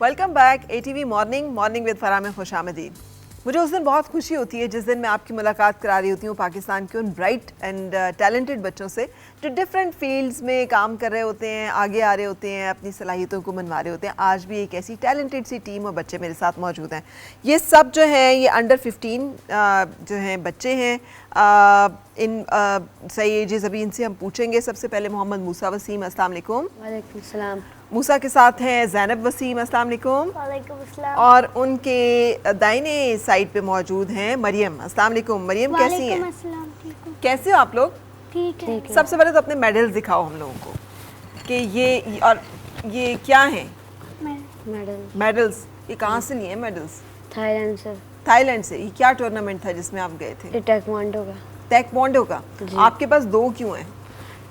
Welcome back ATV morning with Farah में खुशामदीद। मुझे उस दिन बहुत खुशी होती है जिस दिन मैं आपकी मुलाकात करा रही होती हूँ पाकिस्तान के उन ब्राइट एंड टैलेंटेड बच्चों से जो डिफरेंट फील्ड्स में काम कर रहे होते हैं, आगे आ रहे होते हैं, अपनी सलाहियतों को मनवा रहे होते हैं। आज भी एक ऐसी टैलेंटेड सी टीम और बच्चे मेरे साथ मौजूद हैं। ये सब जो हैं ये अंडर 15 जो हैं बच्चे हैं। इन सही एजेस अभी इनसे हम पूछेंगे। सबसे पहले मोहम्मद मूसा वसीम, अस्सलाम वालेकुम। वालेकुम सलाम। मूसा के साथ हैं ज़ैनब वसीम, अस्सलाम वालेकुम। वालेकुम अस्सलाम। और उनके दाहिने साइड पे मौजूद हैं मरियम, अस्सलाम वालेकुम। मरियम कैसी हैं? कैसे हो आप लोग? ठीक है। सबसे पहले तो अपने मेडल्स दिखाओ हम लोगों को कि ये और ये क्या हैं मेडल्स। ये कहाँ से लिए हैं मेडल्स? थाईलैंड से। थाईलैंड से। ये क्या टूर्नामेंट था जिसमें आप गए थे? टैइक्वांडो का। टैइक्वांडो का। आपके पास दो क्यों हैं?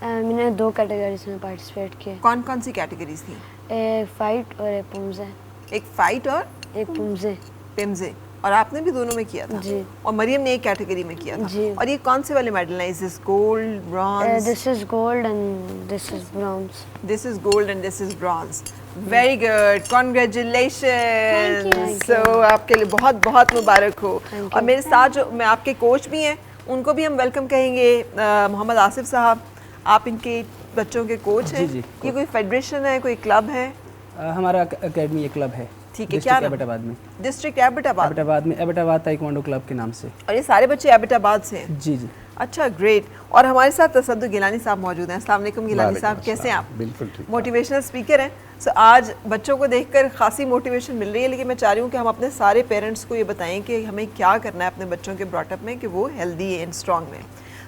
मैंने 2 कैटेगरीज में पार्टिसिपेट किए। कौन कौन सी कैटेगरीज थी? एक फाइट और एक पुमजे। एक फाइट और एक पुमजे। पिम्जे। और आपने भी दोनों में किया था? जी। और मरियम ने एक कैटेगरी में किया था? जी। और ये कौन से वाले मेडल हैं? This gold, bronze? This is gold and this is bronze. This is gold and this is bronze. Very good, congratulation. So आपके लिए बहुत बहुत मुबारक हो। और मेरे साथ जो मैं आपके कोच भी हैं उनको भी हम वेलकम कहेंगे। मोहम्मद आसिफ साहब, आप इनके बच्चों के कोच हैं। जी, ये कोई फेडरेशन है, कोई क्लब है? हमारा एकेडमी एक क्लब है। ठीक है, क्या एबटाबाद में। डिस्ट्रिक्ट एबटाबाद में एबटाबाद ताइक्वांडो क्लब के नाम से। और ये सारे बच्चे एबटाबाद से हैं? जी जी। अच्छा, ग्रेट। और हमारे साथ तसद्दुक़ गिलानी साहब मौजूद हैं। अस्सलाम वालेकुम गिलानी साहब, कैसे हैं आप? बिल्कुल ठीक। मोटिवेशनल स्पीकर हैं। सो आज बच्चों को देखकर खासी मोटिवेशन मिल रही है, लेकिन मैं चाह रही हूँ कि हम अपने सारे पेरेंट्स को ये बताएं कि हमें क्या करना है अपने बच्चों के ब्रॉटअप में कि वो हेल्दी एंड स्ट्रॉन्ग में।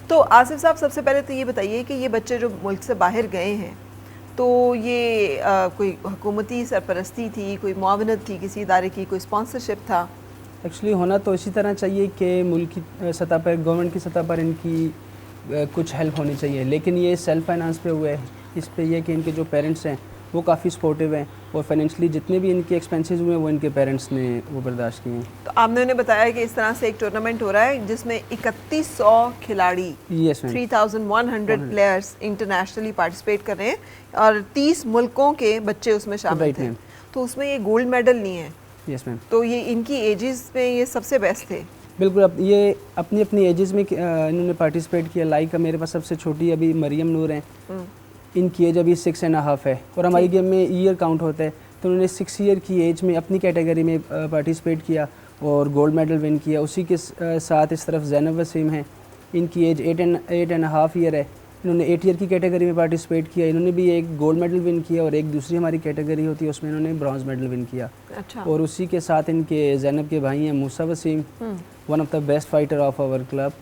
तो आसिफ साहब, सबसे पहले तो ये बताइए कि ये बच्चे जो मुल्क से बाहर गए हैं तो ये कोई हुकूमती सरपरस्ती थी, कोई मुआवनत थी किसी इदारे की, कोई स्पॉन्सरशिप था? एक्चुअली होना तो इसी तरह चाहिए कि मुल्क की सतह पर, गवर्नमेंट की सतह पर इनकी कुछ हेल्प होनी चाहिए, लेकिन ये सेल्फ फाइनेंस पे हुए है। इस पे ये कि इनके जो पेरेंट्स हैं वो काफ़ी सपोर्टिव हैं और फाइनेंशियली जितने भी इनके एक्सपेंसेस हुए हैं वो इनके पेरेंट्स ने वो बर्दाश्त किए हैं। तो आपने उन्हें बताया कि इस तरह से एक टूर्नामेंट हो रहा है जिसमें 3100 खिलाड़ी, 3100 प्लेयर्स इंटरनेशनली पार्टिसिपेट कर रहे हैं और 30 मुल्कों के बच्चे उसमें शामिल थे। तो उसमें ये गोल्ड मेडल लिए हैं। Yes ma'am. तो ये इनकी एजेस में ये सबसे बेस्ट थे? बिल्कुल। अब ये अपनी अपनी एजेस में इन्होंने पार्टिसिपेट किया। लाइक मेरे पास सबसे छोटी अभी मरियम नूर हैं, इनकी एज अभी 6.5 है और हमारी गेम में ईयर काउंट होता है। तो उन्होंने 6 ईयर की एज में अपनी कैटेगरी में पार्टिसिपेट किया और गोल्ड मेडल विन किया। उसी के साथ इस तरफ ज़ैनब वसीम हैं, इनकी एज 8.5 ईयर है, इन्होंने 8 ईयर की कैटेगरी में पार्टिसिपेट किया। इन्होंने भी एक गोल्ड मेडल विन किया और एक दूसरी हमारी कैटेगरी होती है उसमें इन्होंने ब्रॉन्ज मेडल विन किया। अच्छा। और उसी के साथ इनके ज़ैनब के भाई हैं Musa Wasim, one of the best fighter of our club.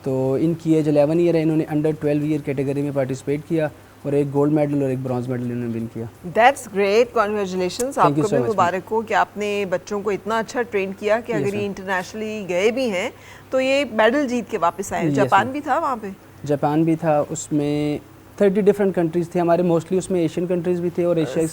तो इनकी एज 11 ईयर है, इन्होंने अंडर 12 ईयर कैटेगरी में पार्टिसिपेट किया और एक गोल्ड मेडल और एक ब्रॉन्ज मेडल इन्होंने विन किया। That's great, congratulations. आपको भी मुबारक हो कि आपने बच्चों को इतना अच्छा ट्रेन किया कि अगर ये इंटरनेशनली गए भी हैं तो ये मेडल जीत के वापस आए। जापान भी था वहाँ पे? जापान भी था, उसमें 30 डिफरेंट कंट्रीज़ थे हमारे। मोस्टली उसमें एशियन कंट्रीज़ भी थे और एशिया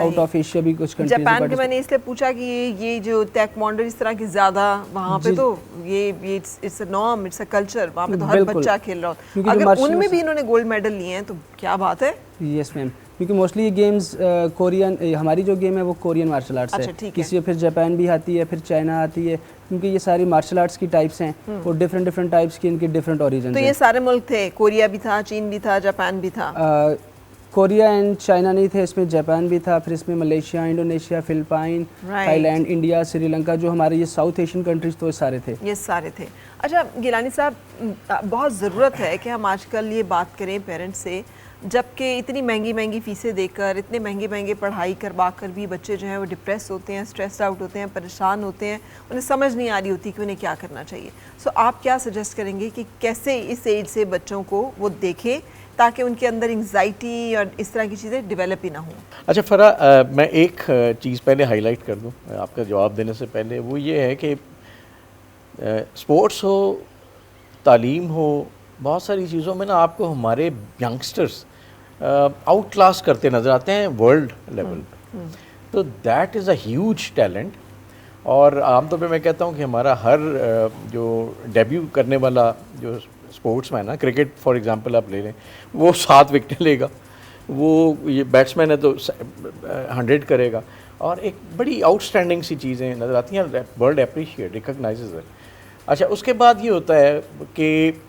आउट ऑफ एशिया भी कुछ कंट्रीज। जापान के मैंने इसलिए पूछा कि ये जो टैइक्वांडो इस तरह की ज़्यादा वहाँ पे तो ये it's a norm, it's a culture, वहाँ पे तो हर बच्चा खेल रहा हो। अगर उनमें भी इन्होंने गोल्ड मेडल लिए हैं तो क्या बात है। यस मैम, क्योंकि मोस्टली ये गेम्स कोरियन, हमारी जो गेम है वो कोरियन मार्शल आर्ट्स है। किसी फिर जापान भी आती है, फिर चाइना आती है, क्योंकि ये सारी मार्शल आर्ट्स की टाइप्स हैं और डिफरेंट टाइप्स की इनके डिफरेंट ओरिजिन। तो ये सारे मुल्क थे, कोरिया भी था, चीन भी था, जापान भी था? कोरिया एंड चाइना नहीं थे, इसमें जापान भी था, फिर इसमें Malaysia, Indonesia, Philippine, Thailand, India, Sri Lanka, जो हमारे ये साउथ एशियन कंट्रीज तो सारे थे। ये सारे थे। अच्छा गिलानी साहब, बहुत ज़रूरत है कि हम आजकल ये बात करें पेरेंट्स से, जबकि इतनी महंगी फीसें देकर, इतने महंगे पढ़ाई करवा कर भी बच्चे जो हैं वो डिप्रेस होते हैं, स्ट्रेस्ड आउट होते हैं, परेशान होते हैं, उन्हें समझ नहीं आ रही होती कि उन्हें क्या करना चाहिए। सो आप क्या सजेस्ट करेंगे कि कैसे इस एज से बच्चों को वो देखें ताकि उनके अंदर एंग्जाइटी और इस तरह की चीज़ें डेवलप ही ना हो? अच्छा फरा, मैं एक चीज़ पहले हाईलाइट कर दूं आपका जवाब देने से पहले, वो ये है कि स्पोर्ट्स हो, तालीम हो, बहुत सारी चीज़ों में ना आपको हमारे यंगस्टर्स आउट क्लास करते नज़र आते हैं वर्ल्ड लेवल। तो that is a huge talent. और आमतौर पे मैं कहता हूँ कि हमारा हर जो डेब्यू करने वाला जो स्पोर्ट्समैन है, क्रिकेट फॉर एग्जांपल आप ले लें, वो 7 विकेटें लेगा, वो ये बैट्समैन है तो 100 करेगा, और एक बड़ी आउटस्टैंडिंग सी चीज़ें नज़र आती हैं, वर्ल्ड अप्रिशिएट रिकॉग्नाइजेज है। अच्छा, उसके बाद ये होता है कि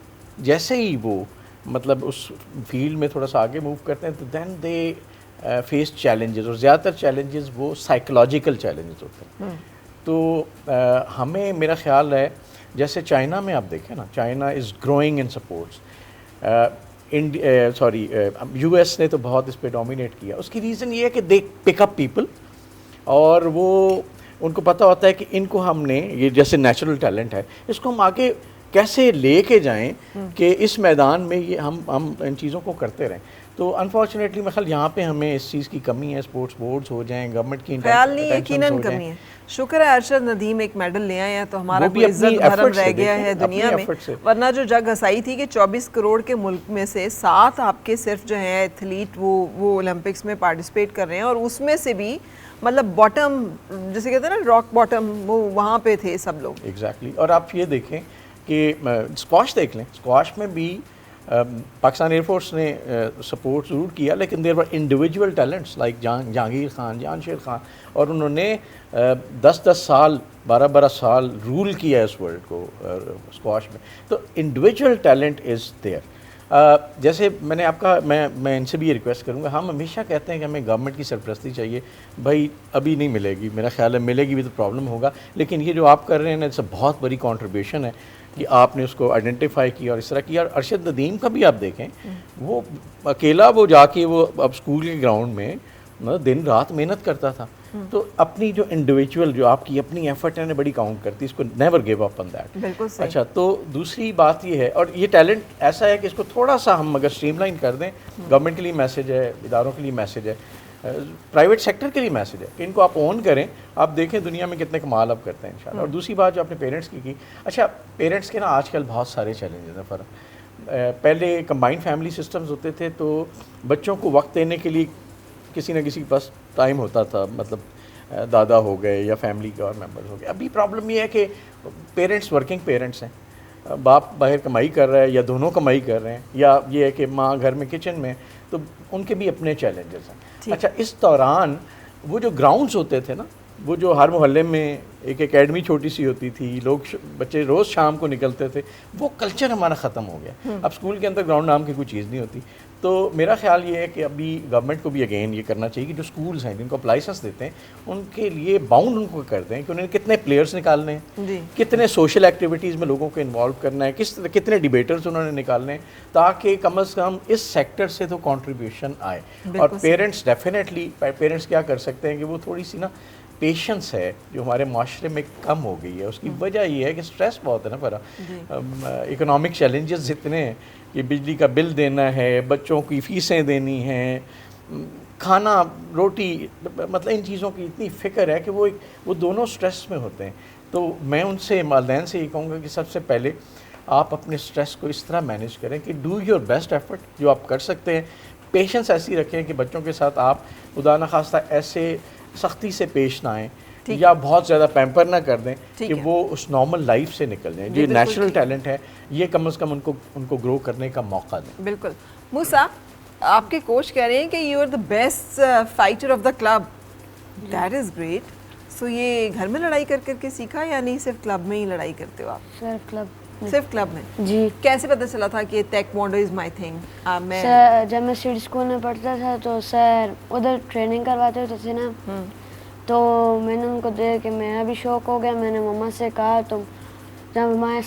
जैसे ही वो मतलब उस फील्ड में थोड़ा सा आगे मूव करते हैं तो देन दे फेस चैलेंजेस, और ज़्यादातर चैलेंजेस वो साइकोलॉजिकल चैलेंजेस होते हैं। तो हमें, मेरा ख्याल है, जैसे चाइना में आप देखें ना, China is growing in supports, US ने तो बहुत इस पे डोमिनेट किया। उसकी रीज़न ये है कि दे पिक अप पीपल, और वो उनको पता होता है कि इनको हमने, ये जैसे नेचुरल टैलेंट है, इसको हम आगे कैसे लेके जाएं कि इस मैदान में ये हम इन चीज़ों को करते रहें। तो अनफॉर्चुनेटली मैं ख्याल यहाँ पे हमें इस चीज़ की कमी है। स्पोर्ट्स बोर्ड्स हो जाएं, गवर्नमेंट की ख्याल नहीं, यकीनन कमी है। शुक्र है अरशद नदीम एक मेडल ले आए हैं तो हमारा कोई इज्जत धर्म रह गया है दुनिया में, वरना जो जग हसाई थी कि 24 करोड़ के मुल्क में से 7 आपके सिर्फ जो है एथलीट वो ओलंपिक्स में पार्टिसिपेट कर रहे हैं, और उसमें से भी मतलब बॉटम, जैसे कहते हैं ना रॉक बॉटम, वो वहाँ पे थे सब लोग। एग्जैक्टली। और आप ये देखें कि स्क्वाश देख लें, स्क्वाश में भी पाकिस्तान एयरफोर्स ने सपोर्ट ज़रूर किया, लेकिन there were individual talents like Jahangir Khan, Jansher Khan, और उन्होंने 10-10 साल, 12-12 साल रूल किया इस वर्ल्ड को स्क्वाश में। तो इंडिविजुअल टैलेंट इज़ देयर। जैसे मैंने आपका, मैं इनसे भी ये रिक्वेस्ट करूँगा, हम हमेशा कहते हैं कि हमें गवर्नमेंट की सरपरस्ती चाहिए। भाई अभी नहीं मिलेगी, मेरा ख्याल है मिलेगी भी तो प्रॉब्लम होगा, लेकिन ये जो आप कर रहे हैं ना, इससे बहुत बड़ी कॉन्ट्रीब्यूशन है कि आपने उसको आइडेंटिफाई किया और इस तरह किया। और अरशद नदीम का भी आप देखें, वो अकेला वो जाके वो अब स्कूल के ग्राउंड में मतलब दिन रात मेहनत करता था। तो अपनी जो इंडिविजुअल, जो आपकी अपनी एफर्ट है ना, बड़ी काउंट करती है, इसको never give up on that. बिल्कुल सही। अच्छा, तो दूसरी बात ये है, और ये टैलेंट ऐसा है कि इसको थोड़ा सा हम अगर स्ट्रीमलाइन कर दें, गवर्नमेंट के लिए मैसेज है, इदारों के लिए मैसेज है, प्राइवेट सेक्टर के लिए मैसेज है कि इनको आप ओन करें। आप देखें दुनिया में कितने कमाल आप करते हैं इंशाल्लाह। और दूसरी बात जो आपने पेरेंट्स की, अच्छा पेरेंट्स के ना आजकल बहुत सारे चैलेंजेस हैं। फ़र्क, पहले कंबाइंड फैमिली सिस्टम्स होते थे तो बच्चों को वक्त देने के लिए किसी न किसी के पास टाइम होता था, मतलब दादा हो गए या फैमिली के और मेंबर्स हो गए। अभी प्रॉब्लम ये है कि पेरेंट्स वर्किंग पेरेंट्स हैं, बाप बाहर कमाई कर रहा है या दोनों कमाई कर रहे हैं, या ये है कि माँ घर में किचन में, तो उनके भी अपने चैलेंजेस हैं। अच्छा, इस दौरान वो जो ग्राउंड्स होते थे ना, वो जो हर मोहल्ले में एक एकेडमी छोटी सी होती थी, लोग बच्चे रोज़ शाम को निकलते थे, वो कल्चर हमारा ख़त्म हो गया। अब स्कूल के अंदर ग्राउंड नाम की कोई चीज़ नहीं होती। तो मेरा ख्याल ये है कि अभी गवर्नमेंट को भी अगेन ये करना चाहिए कि जो स्कूल्स हैं जिनको आप लाइसेंस देते हैं, उनके लिए बाउंड उनको कर दें कि उन्हें कितने प्लेयर्स निकालने हैं, कितने सोशल एक्टिविटीज़ में लोगों को इन्वॉल्व करना है, कितने डिबेटर्स उन्होंने निकालने हैं, ताकि कम अज़ कम इस सेक्टर से तो कॉन्ट्रीब्यूशन आए। और पेरेंट्स डेफिनेटली, पेरेंट्स क्या कर सकते हैं कि वो थोड़ी सी ना पेशेंस है जो हमारे माशरे में कम हो गई है। उसकी वजह ये है कि स्ट्रेस बहुत है ना, पर इकोनॉमिक चैलेंजेस इतने हैं कि बिजली का बिल देना है, बच्चों की फ़ीसें देनी हैं, खाना रोटी, मतलब इन चीज़ों की इतनी फ़िक्र है कि वो दोनों स्ट्रेस में होते हैं। तो मैं उनसे, वालिदैन से ये कहूँगा कि सबसे पहले आप अपने स्ट्रेस को इस तरह मैनेज करें कि डू योर बेस्ट एफर्ट जो आप कर सकते हैं। पेशेंस ऐसी रखें कि बच्चों के साथ आप खुदा न खास्ता ऐसे सख्ती से पेश ना आएँ या बहुत ज़्यादा पैम्पर ना कर दें कि वो उस नॉर्मल लाइफ से निकल जाएं। जो नेचुरल टैलेंट है ये कम से कम उनको ग्रो करने का मौका दें। बिल्कुल। मूसा, आपके कोच कह रहे हैं कि you are the best fighter of the club. That is great. So ये घर में लड़ाई कर करके सीखा या नहीं, सिर्फ क्लब में ही लड़ाई करते हो आप? सिर्फ क्लब में जी। कैसे पता चला था कि taekwondo is my thing? Sir जब मैं सिटी स्कूल में पढ़ता था तो सर उधर ट्रेनिंग करवाते होते थे ना, तो मैंने उनको देख के मेरा भी शौक हो गया। मैंने मम्मा से कहा, तो जब हमारे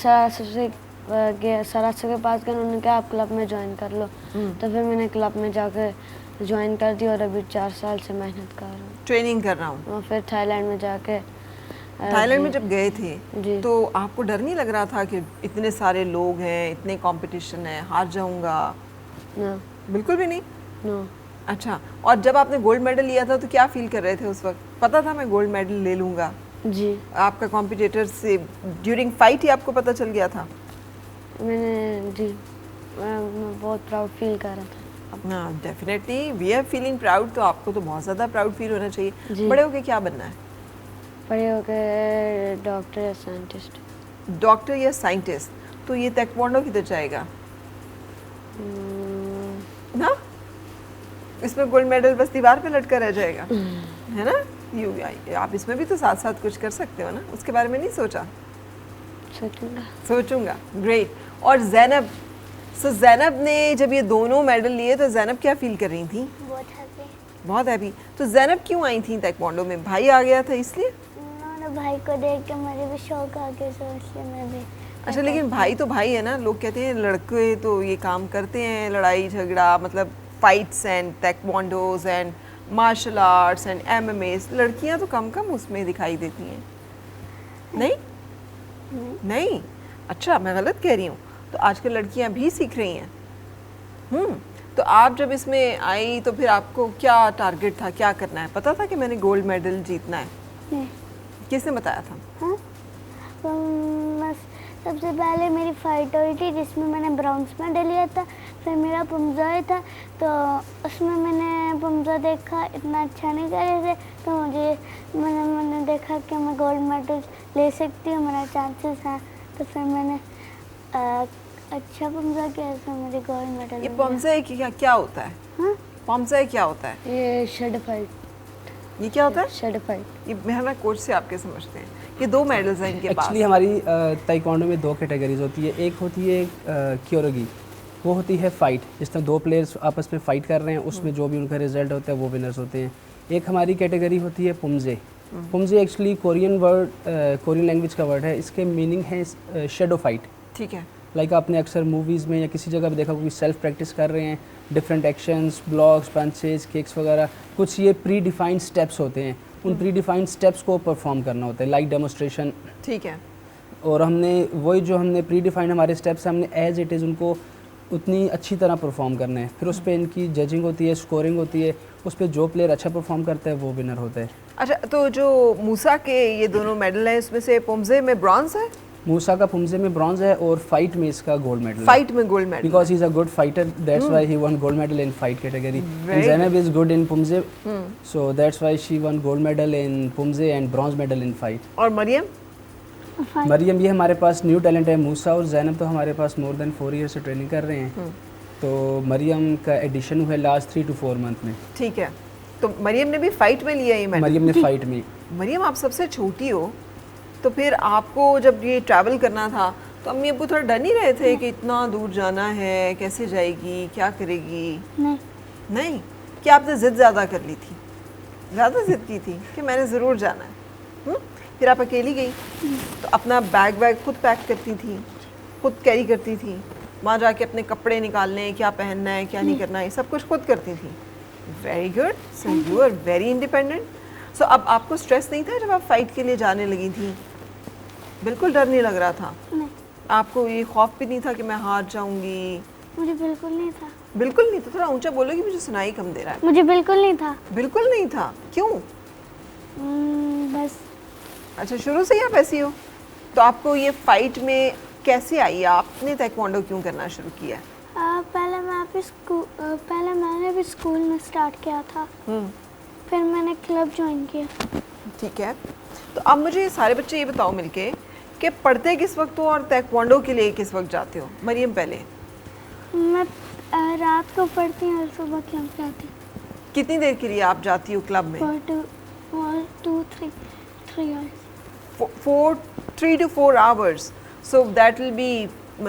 सरासर के पास गए, उन्होंने कहा आप क्लब में ज्वाइन कर लो। तो फिर मैंने क्लब में जाकर ज्वाइन कर दिया और अभी 4 साल से मेहनत कर रहा हूँ, ट्रेनिंग कर रहा हूँ। और फिर थाईलैंड में जाके, थाईलैंड में जब गए थे तो आपको डर नहीं लग रहा था कि इतने सारे लोग हैं, इतने कंपटीशन है, हार जाऊंगा? नो, बिल्कुल भी नहीं। नो। अच्छा, और जब आपने गोल्ड मेडल लिया था तो क्या फील कर रहे थे उस वक्त? पता था मैं गोल्ड मेडल ले लूँगा? जी। आपका कॉम्पिटिटर से ड्यूरिंग फाइट ही आपको पता चल गया था? मैं बहुत प्राउड फील कर रहा था। हाँ, definitely we are feeling proud. तो आपको तो बहुत ज़्यादा प्राउड फील होना चाहिए। बड़े होके क्या बनना है? बड़े होके डॉक्टर या साइंटिस्ट। डॉक्टर या साइंटिस्ट? तो ये ताइक्वांडो किधर जाएगा ना? इसमें गोल्ड मेडल बस दीवार पे लटका रह जाएगा, है ना? आप इसमें भी तो साथ साथ कुछ कर सकते हो ना, उसके बारे में नहीं सोचा? सोचूंगा। ग्रेट। और जैनब, सो जैनब ने जब ये दोनों मेडल लिए तो जैनब क्या फील कर रही थी? बहुत हैप्पी। तो जैनब क्यों आई थी ताइक्वांडो में? भाई आ गया था इसलिए? भाई को देख के मुझे भी शौक आ गया, तो इसलिए मैं भी। अच्छा, लेकिन भाई तो भाई है ना, लोग कहते हैं लड़के तो ये काम करते हैं, लड़ाई झगड़ा, मतलब fights and taekwondos and martial arts and MMS, लड़कियां तो कम कम उसमें दिखाई देती हैं। नहीं? नहीं? अच्छा, मैं गलत कह रही हूँ? तो आजकल लड़कियां भी सीख रही हैं। तो आप जब इसमें आई तो फिर आपको क्या टारगेट था, क्या करना है? पता था कि मैंने गोल्ड मेडल जीतना है? नहीं। किसने बताया था? हाँ? सबसे पहले मेरी फाइट हुई थी जिसमें मैंने ब्रॉन्ज मेडल लिया था, फिर मेरा पुमजा था, तो उसमें मैंने पुमजा देखा इतना अच्छा नहीं कर रहे थे, तो मैंने देखा कि मैं गोल्ड मेडल ले सकती हूँ, मेरा चांसेस हैं, तो फिर मैंने अच्छा पुमजा किया, तो मुझे गोल्ड मेडल। ये पुमजा क्या होता है? हाँ? पुमजा क्या होता है? ये शेड फाइट। ये क्या होता है? Shade fight. ये मेरा कोच से आपके समझते हैं। ये 2 मेडल्स हैं इनके पास। एक्चुअली हमारी ताइक्वांडो में 2 कैटेगरीज होती है। एक होती है क्योरोगी, वो होती है फाइट, जिसमें 2 प्लेयर्स आपस में फाइट कर रहे हैं, उसमें जो भी उनका रिजल्ट होता है वो विनर्स होते हैं। एक हमारी कैटेगरी होती है पुमजे। पुमजे एक्चुअली कोरियन लैंग्वेज का वर्ड है, इसके मीनिंग है शेडो फाइट। ठीक है। लाइक आपने अक्सर मूवीज़ में या किसी जगह भी देखा, कोई सेल्फ प्रैक्टिस कर रहे हैं, different actions, blocks, punches, kicks वगैरह, कुछ ये प्री डिफाइंड स्टेप्स होते हैं, उन प्री डिफाइंड स्टेप्स को परफॉर्म करना होता है, लाइक डेमोस्ट्रेशन। ठीक है। और हमने प्री डिफाइंड हमारे स्टेप्स हमने एज इट इज़ उनको उतनी अच्छी तरह परफॉर्म करना है। फिर उस पर इनकी जजिंग होती है, स्कोरिंग होती है, उस पर जो प्लेयर अच्छा परफॉर्म करता है वो विनर होता है। अच्छा, तो जो मूसा के ये दोनों मेडल हैं, इसमें से पुमजे में ब्रॉन्ज है? मूसा का पुमजे में ब्रॉन्ज है और फाइट में इसका गोल्ड मेडल। फाइट में gold medal, because he is a good fighter, that's why he won gold medal in fight category. And Zainab is good in poomsae, so that's why she won gold medal in poomsae and bronze medal in fight. और मरियम? मरियम, ये हमारे पास new talent है। मूसा और ज़ैनब तो हमारे पास more than 4 year से training कर रहे हैं, तो मरियम का एडिशन हुआ है लास्ट 3 to 4 मंथ में। ठीक है। तो मरियम ने भी फाइट में लिया ये मेडल? मरियम ने फाइट में। मरियम, आप सबसे छोटी हो, तो फिर आपको जब ये ट्रैवल करना था तो अम्मी अब्बू थोड़ा डर नहीं रहे थे कि इतना दूर जाना है, कैसे जाएगी, क्या करेगी? नहीं? क्या आपने ज़िद ज़्यादा कर ली थी? ज़्यादा ज़िद की थी कि मैंने ज़रूर जाना है? फिर आप अकेली गई तो अपना बैग खुद पैक करती थी, खुद कैरी करती थी, वहाँ जाके अपने कपड़े निकालने, क्या पहनना है क्या नहीं करना है, सब कुछ खुद करती थी। Very good, so you are very independent. So अब आपको स्ट्रेस नहीं था जब आप फाइट के लिए जाने लगी थी? बिल्कुल डर नहीं लग रहा था? नहीं। आपको ये खौफ भी नहीं था कि मैं हार जाऊंगी? मुझे बिल्कुल नहीं था। बिल्कुल नहीं था? थोड़ा ऊंचा बोलोगी, मुझे सुनाई कम दे रहा है। मुझे बिल्कुल नहीं था। बिल्कुल नहीं था? क्यों? बस। अच्छा, शुरू से ही आप ऐसी हो? तो आपको ये फाइट में कैसे आई? आपने ताइक्वांडो क्यों करना शुरू किया? पहले मैंने भी स्कूल में स्टार्ट किया था, फिर मैंने क्लब ज्वाइन किया। ठीक है। तो अब मुझे सारे बच्चे ये बताओ मिलके कि पढ़ते किस वक्त हो और ताइक्वांडो के लिए किस वक्त जाते हो? मरियम पहले। मैं रात को पढ़ती हूँ और सुबह क्लब जाती हूँ। कितनी देर के लिए आप जाती हो क्लब में? 3 to 4 hours. So that will be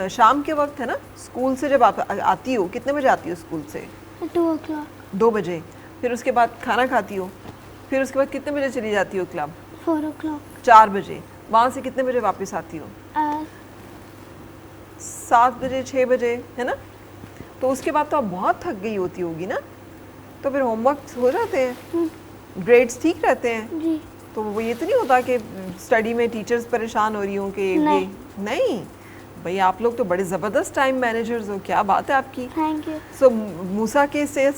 शाम के वक्त है ना? स्कूल से जब आप आती हो, कितने बजे आती हो स्कूल से? 2 o'clock. 2 बजे। फिर उसके बाद खाना खाती हो, फिर उसके बाद कितने बजे चली जाती हो क्लब? 4 o'clock. 4 बजे। वहाँ से कितने बजे वापस आती हो? 7 बजे 6 बजे, है ना? तो उसके बाद तो आप बहुत थक गई होती होगी ना? तो फिर होमवर्क हो जाते हैं, ग्रेड्स ठीक रहते हैं? जी। तो वो ये तो नहीं होता कि स्टडी में टीचर्स परेशान हो रही हों कि नहीं। ये नहीं भाई, आप लोग तो बड़े ज़बरदस्त टाइम मैनेजर्स हो, क्या बात है आपकी। Thank you. सो मूसा के से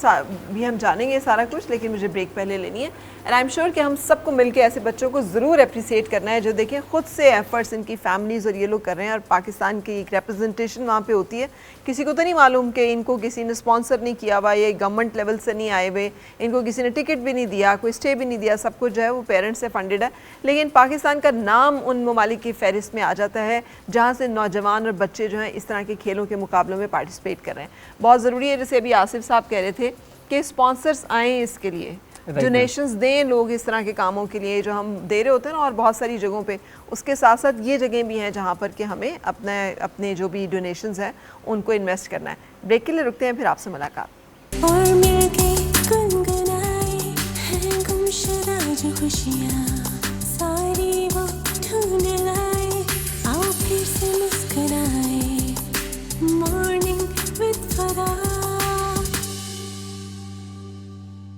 भी हम जानेंगे सारा कुछ, लेकिन मुझे ब्रेक पहले लेनी है। एंड आई एम श्योर कि हम सबको मिलकर ऐसे बच्चों को ज़रूर अप्रिसिएट करना है जो देखें खुद से एफर्ट्स इनकी फैमिलीज़ और ये लोग कर रहे हैं, और पाकिस्तान की एक रिप्रेजेंटेशन वहाँ पे होती है। किसी को तो नहीं मालूम कि इनको किसी ने स्पॉन्सर नहीं किया हुआ, ये गवर्नमेंट लेवल से नहीं आए हुए, इनको किसी ने टिकट भी नहीं दिया, कोई स्टे भी नहीं दिया, सब कुछ जो है वो पेरेंट्स से फंडेड है। लेकिन पाकिस्तान का नाम उन ममालिक की फहरिस्त में आ जाता है जहाँ से नौजवान और बच्चे जो हैं इस तरह के खेलों के मुकाबलों में पार्टिसिपेट कर रहे हैं। बहुत ज़रूरी है, जैसे अभी आसिफ साहब कह रहे थे कि स्पॉन्सर्स आएँ इसके लिए, डोनेशंस दें लोग इस तरह के कामों के लिए जो हम दे रहे होते हैं ना, और बहुत सारी जगहों पे उसके साथ साथ ये जगह भी हैं जहाँ पर कि हमें अपने जो भी डोनेशंस हैं उनको इन्वेस्ट करना है। ब्रेक के लिए रुकते हैं, फिर आपसे मुलाकात। और मिलके गुनगुनाए हैं गुमशुदा जो खुशियाँ।